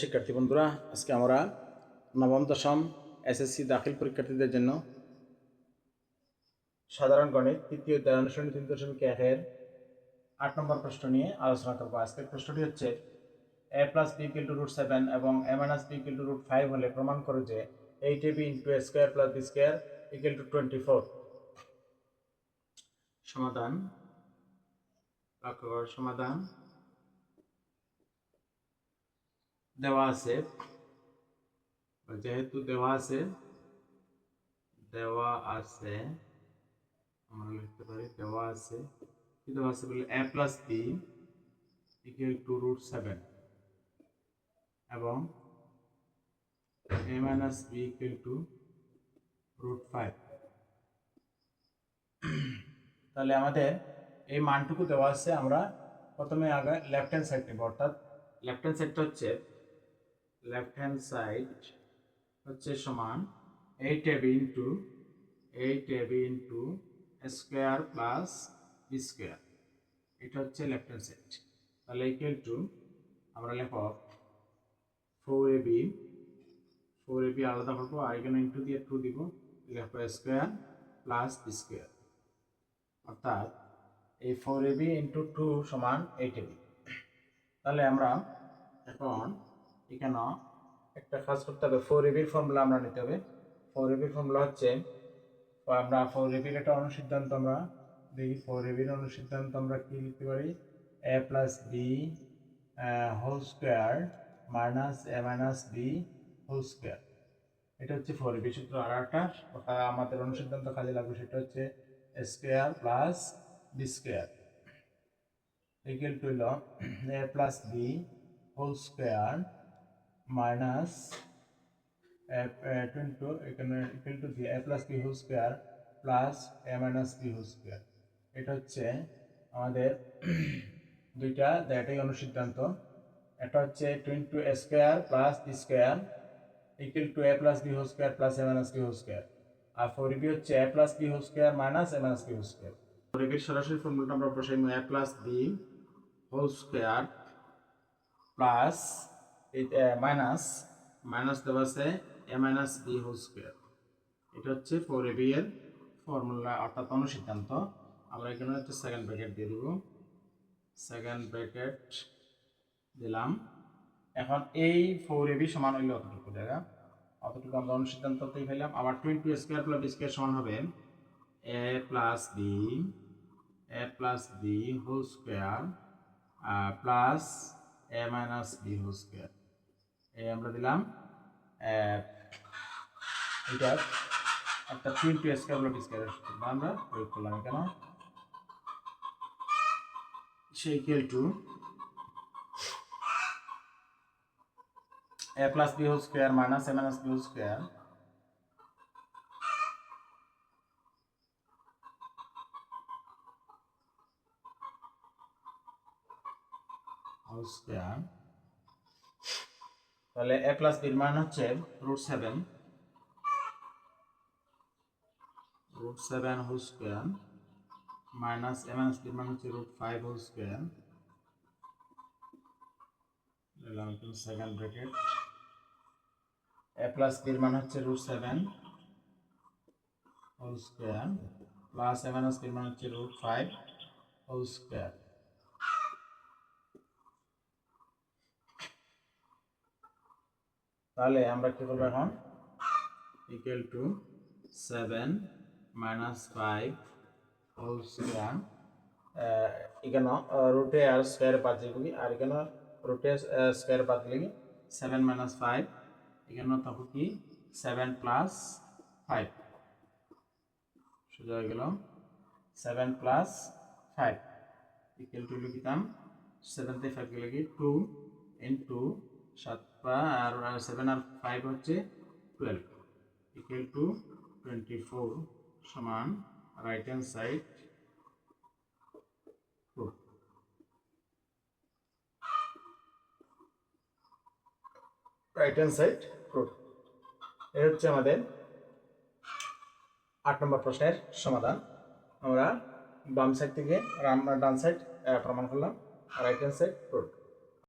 শিক্ষার্থী বন্ধুরা, আজকে আমরা নবম দশম এসএসসি দাখিল পরীক্ষার্থীদের জন্য সাধারণ গণিত তৃতীয় অধ্যায় অনুসরণী 3.1-এর 8 নম্বর প্রশ্ন নিয়ে আলোচনা করব। আজকের প্রশ্নটি হচ্ছে a + b = √7 এবং a - b = √5 হলে প্রমাণ করো যে 8ab * a² + b² = 24। সমাধান সমাধান দেওয়া আছে, যেহেতু দেওয়া আছে আমরা লিখতে পারি দেওয়া আছে বলে a + b = √7 এবং a - b = √5। তাহলে আমাদের এই মানটুকু দেওয়া আছে। আমরা প্রথমে আগে লেফট হ্যান্ড সাইড নেব, অর্থাৎ লেফট হ্যান্ড সাইডটা হচ্ছে সমান 8ab * a² + b²। এটা হচ্ছে লেফট হ্যান্ড সাইড। তাহলে ইকুয়াল টু আমরা লিখব 4ab আলাদা করবো, আর এখানে ইনটু দিয়ে 2 দিব, লিখব a² + b²। অর্থাৎ এই 4ab * 2 = 8ab। তাহলে আমরা এখন এখানে একটা কাজ করতে হবে, 4ab এর ফর্মুলা আমরা নিতে হবে। 4ab এর ফর্মুলা হচ্ছে, আমরা 4ab এর একটা অনুসিদ্ধান্ত আমরা দেখি। 4ab এর অনুসিদ্ধান্ত আমরা কি লিখতে পারি? a + b² - a - b²। এটা হচ্ছে 4ab সূত্র। আর একটা আমাদের অনুসিদ্ধান্ত কাজে লাগবে, সেটা হচ্ছে a² + b² equal to a + b² minus এখানে equal to a + b² plus a - b²। এটা হচ্ছে আমাদের দুইটা এটাই অনুসিদ্ধান্ত। এটা হচ্ছে a² + b² equal to a + b² plus a - b²। R 4ab হচ্ছে a + b² minus a - b²। 4ab এর সরাসরি ফর্মুলাটা আমরা বসাই, a + b² প্লাস মাইনাস দেওয়া আছে a - b²। এটা হচ্ছে 4ab এর ফর্মুলা, অর্থাৎ অনুসিদ্ধান্ত। আমরা এখানে একটা সেকেন্ড ব্র্যাকেট দিয়ে দিব, সেকেন্ড ব্র্যাকেট দিলাম। এখন এই 4ab সমান হইলে অতটুকু জায়গা, অতটুকু আমরা অনুসিদ্ধান্ততেই পেলাম। আবার 2 * a² + b² সমান হবে a + b² plus a - b²। এই আমরা দিলাম এটা একটা 2 * a² + b² আমরা প্রয়োগ করলাম এখানে। সে equal to a + b² minus a - b² whole square. তাহলে a + b এর মান হচ্ছে √7 whole square minus a - b এর মান হচ্ছে √5 হোল স্কয়ার। দিলাম এখানে সেকেন্ড ব্র্যাকেট। a + b এর মান হচ্ছে √7 whole square plus a - b এর মান হচ্ছে √5 হোল স্কয়ার। তাহলে আমরা কি করব এখন? Equal to 7 - 5 whole square. এখানে রুটে আর স্কয়ার বাদ দিবি, আর এখানে রুটে স্কয়ার বাদ দিবি। 7 - 5 এখানে তখন কি 7 + 5 সোজা হয়ে গেল। 7 + 5 ইকুয়াল টু লিখতাম 7 তে 5 গেলে কি 2 ইনটু 7 আর 7 আর 5 হচ্ছে 12 ইকুয়াল টু 24 সমান right hand side proof. Right hand side proof. এই হচ্ছে আমাদের 8 নম্বর প্রশ্নের সমাধান। আমরা বাম সাইড থেকে ডান সাইড প্রমাণ করলাম, রাইট হ্যান্ড সাইড প্রুফ।